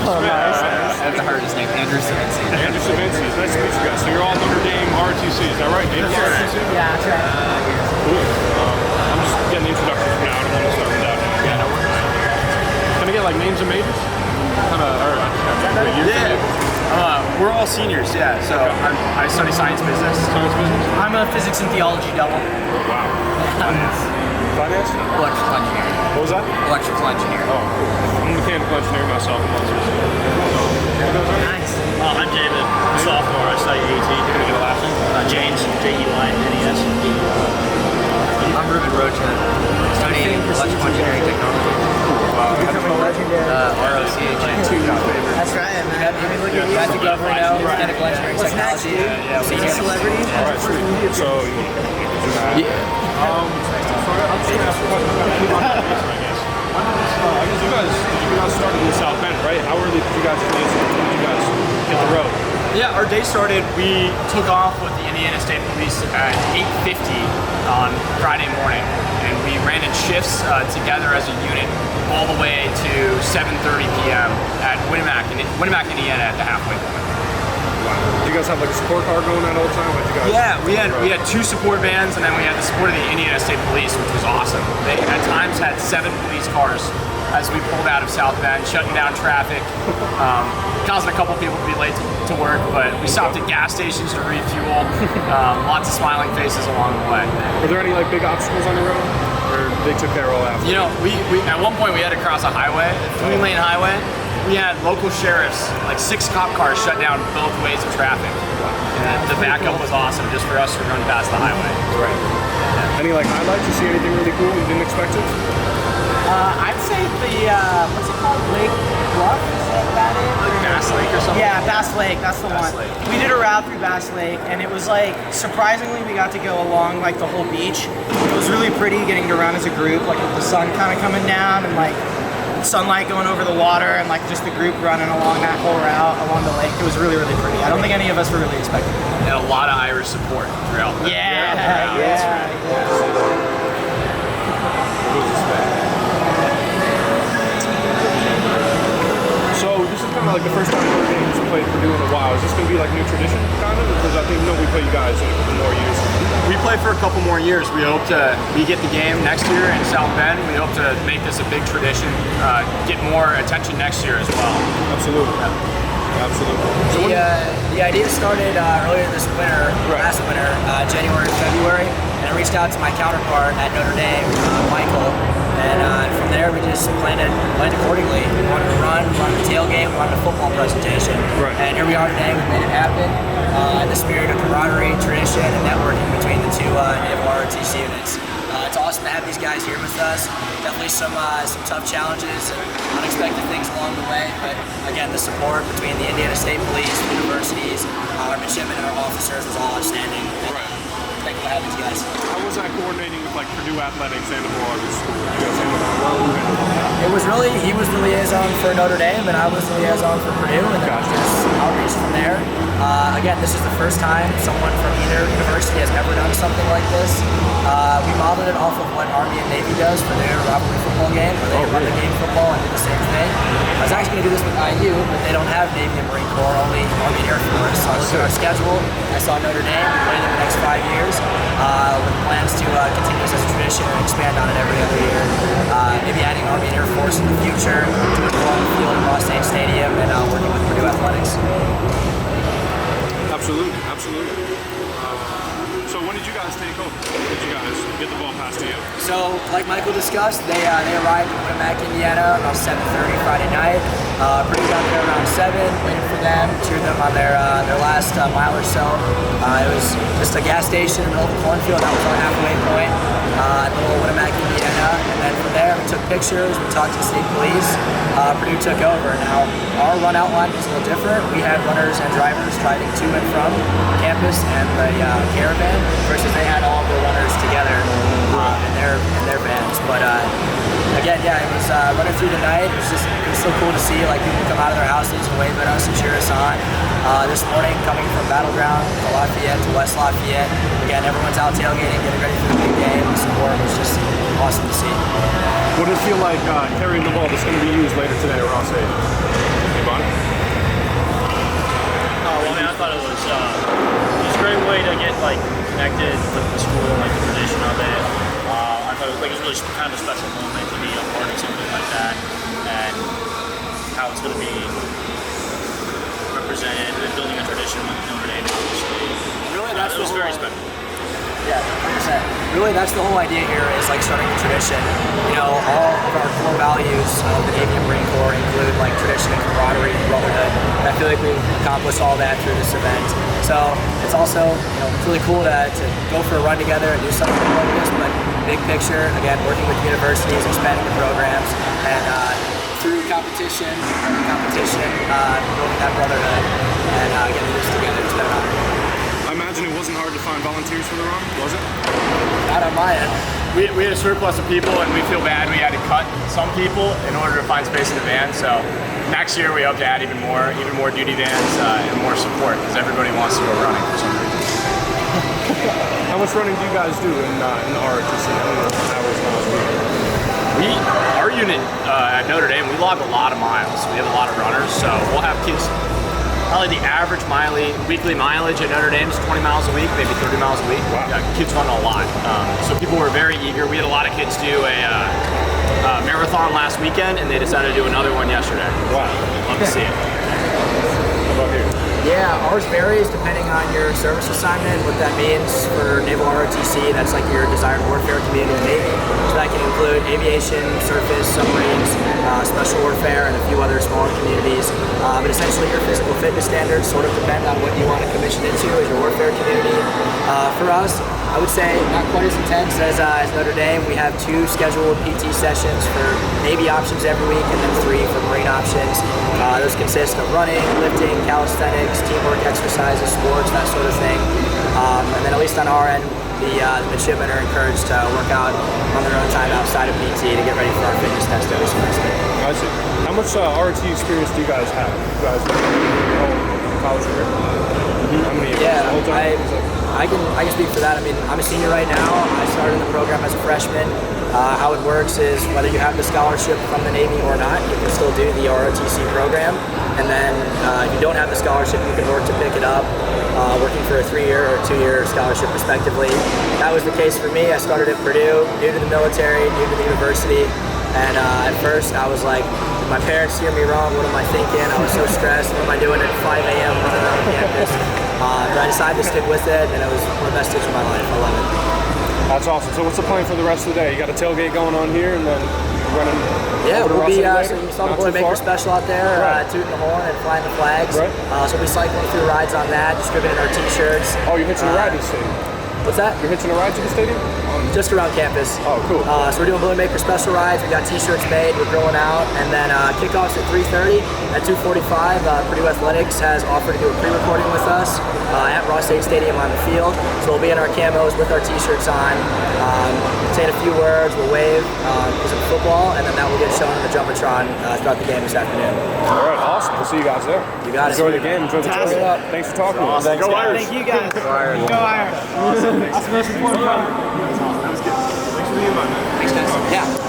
Nice. At the heart of his name, Andrew Savinci. Andrew Savinci. Nice to meet you guys. So you're all Notre Dame ROTC, is that right? Naval ROTC? Yeah, that's right. Cool. I'm just getting the introductions for now. I don't want to start with that. Yeah, no worries. Can I get like names of majors? We're all seniors, yeah. So I study science business. I'm a physics and theology double. Oh, wow. Finance? Electrical engineering. What was that? Electrical engineering. Oh, cool. I'm a mechanical engineer myself. Nice. I'm David, sophomore. I study AT. You're gonna get a last name? James, J-E-Y-N-E-S. I'm Ruben Rocha, studying electrical engineering technology. ROTC. That's right, man. Got to go over now. Mechanical engineering What's next, technology. dude? Yeah, Being a celebrity? All right, sweet. So, you want to Yeah. I'm just gonna ask a question about I guess. You guys started in South Bend, right? How early did you guys finish? When did you guys hit the road? Yeah, our day started, we took off with the Indiana State Police at 8:50 on Friday morning. And we ran in shifts together as a unit all the way to 7:30 p.m. at Winamac, Indiana at the halfway point. Wow. Did you guys have like a support car going that whole time? Like you guys We had 2 support vans, and then we had the support of the Indiana State Police, which was awesome. They at times had 7 police cars as we pulled out of South Bend, shutting down traffic, causing a couple people to be late to work, but we stopped at gas stations to refuel. Lots of smiling faces along the way. Were there any like big obstacles on the road? Or they took care of all after? You know, we at one point we had to cross a highway, a 3-lane highway. We had local sheriffs, like 6 cop cars shut down both ways of traffic. And the backup was awesome just for us to run past the highway. Right. Any like highlights? You see anything really cool you didn't expect it? I'd say the, what's it called? Lake Bluff? Is that it? Like Bass Lake or something? Yeah, Bass Lake, that's the Bass one. Lake. We did a route through Bass Lake, and it was like, surprisingly, we got to go along like the whole beach. It was really pretty getting to run as a group, like with the sun kind of coming down and like sunlight going over the water and like just the group running along that whole route along the lake. It was really, really pretty. I don't think any of us were really expecting it. And a lot of Irish support throughout the So this is kind of like the first time Notre Dame's played Purdue in a while. Is this going to be like new tradition, kind of? Because I think we play you guys in a couple more years. We play for a couple more years. We hope to get the game next year in South Bend. We hope to make this a big tradition, get more attention next year as well. Absolutely. Absolutely. So The idea started earlier this winter, last winter, January, February, and I reached out to my counterpart at Notre Dame, Michael, and from there we just planned accordingly. We wanted to run the tailgate, we wanted a football presentation, and here we are today. We made it happen in the spirit of camaraderie, tradition, and networking between the 2 Naval ROTC units. It's awesome to have these guys here with us. Definitely some tough challenges and unexpected things along the way, but again, the support between the Indiana State Police, the universities, our midshipmen, and our officers was all outstanding. Thankful to have these guys. how was that coordinating with like Purdue athletics and the Naval school? You guys handled that well? It was really, he was the liaison for Notre Dame, and I was the liaison for Purdue, and then just outreach from there. Again, this is the first time someone from either university has ever done something like this. We modeled it off of what Army and Navy does for their rivalry football game, where they run the game football and do the same thing. I was actually going to do this with IU, but they don't have Navy and Marine Corps, only Army and Air Force. So I looked at our schedule, I saw Notre Dame, we play them the next 5 years, with plans to continue this as a tradition and expand on it every other year. Maybe adding Army and Air Force in the future, doing it on the field in Ross-Ade Stadium, and working with Purdue Athletics. Absolutely, absolutely. So when did you guys take over? Did you guys get the ball passed to you? So, like Michael discussed, they arrived in Winamac, Indiana around 7:30 Friday night. Purdue got there around 7, waited for them, cheered them on their last mile or so. It was just a gas station in the middle of the cornfield. That was our halfway point in the little Winamac, Indiana. And then from there, we took pictures, we talked to the state police. Purdue took over. Now, our run outline was a little different. We had runners and drivers driving to and from campus and the caravan, versus they had all the runners together in their vans. But again, yeah, it was running through the night. It was so cool to see like people come out of their houses and wave at us and cheer us on. This morning, coming from Battleground to Lafayette to West Lafayette, again, everyone's out tailgating, getting ready for the big game. The support was just awesome to see. What did it feel like carrying the ball that's going to be used later today at Ross-Ade? fun? Well, I mean, I thought it was a great way to get like connected with the school and like the tradition of it. I thought it was really kind of a special moment to be a part of something like that, and how it's going to be represented and building a tradition with Notre Dame, obviously. Really, It was very special. Yeah, 100%. Really, that's the whole idea here is like starting a tradition. You know, all of our core values of the Navy and Marine Corps include like tradition and camaraderie and brotherhood. And I feel like we've accomplished all that through this event. So it's also, you know, it's really cool to go for a run together and do something like this. But big picture, again, working with universities, expanding the programs, and through competition, building that brotherhood, and getting this together. It's been an honor. I imagine it wasn't hard to find volunteers for the run, was it? Not on my end. We had a surplus of people, and we feel bad we had to cut some people in order to find space in the van. So next year we hope to add even more duty vans and more support because everybody wants to go running for some reason. How much running do you guys do in the ROTC? How many hours miles a week? Our unit at Notre Dame, we log a lot of miles. We have a lot of runners, so we'll have kids. Probably the average weekly mileage at Notre Dame is 20 miles a week, maybe 30 miles a week. Wow. Yeah, kids run a lot. So people were very eager. We had a lot of kids do a marathon last weekend, and they decided to do another one yesterday. Wow. Love to see it. How about here? Yeah, ours varies depending on your service assignment, what that means for Naval ROTC. That's like your desired warfare community in the Navy. So that can include aviation, surface, submarines, special warfare, and a few other smaller communities. But essentially your physical fitness standards sort of depend on what you want to commission into as your warfare community. For us, I would say not quite as intense as Notre Dame. We have 2 scheduled PT sessions for Navy options every week and then 3 for Marine options. Those consist of running, lifting, calisthenics, teamwork exercises, sports, that sort of thing. And then at least on our end, the midshipmen are encouraged to work out on their own time outside of PT to get ready for our fitness test every semester. I see. How much ROT experience do you guys have? You guys your whole college career? How many years? Yeah, The whole time? I can speak for that. I mean, I'm a senior right now. I started in the program as a freshman. How it works is whether you have the scholarship from the Navy or not, you can still do the ROTC program. And then if you don't have the scholarship, you can work to pick it up, working for a 3-year or 2-year scholarship respectively. That was the case for me. I started at Purdue, new to the military, new to the university. And at first I was like, did my parents steer me wrong? What am I thinking? I was so stressed. What am I doing at 5 a.m. running around campus? But I decided to stick with it, and it was one of the best days of my life. I love it. That's awesome. So what's the plan for the rest of the day? You got a tailgate going on here, and then running. Yeah, over to we'll be. Ross-Ade So later? you saw the Not Boy too Maker far? special out there, Right. tooting the horn and flying the flags. Right. So we'll be cycling through rides on that, distributing our T-shirts. Oh, you're hitching a ride to the stadium. What's that? You're hitching a ride to the stadium? Just around campus. Oh, cool. So we're doing Boy Maker special rides. We got T-shirts made. We're grilling out, and then kickoffs at 3:30. At 2:45, Purdue Athletics has offered to do a pre-recording with us at Ross-Ade Stadium on the field. So we'll be in our camos with our T-shirts on, saying a few words. We'll wave because of football, and then that will get shown in the jumbotron throughout the game this afternoon. All right, awesome. We'll see you guys there. You got it. Enjoy the game. Enjoy the Fantastic. tailgate. Thanks for talking to us. Awesome. Go Irish. Thank you guys. Go Irish. Awesome. That's the most important part. That was good. Thanks for being on, man. Thanks, guys. Yeah.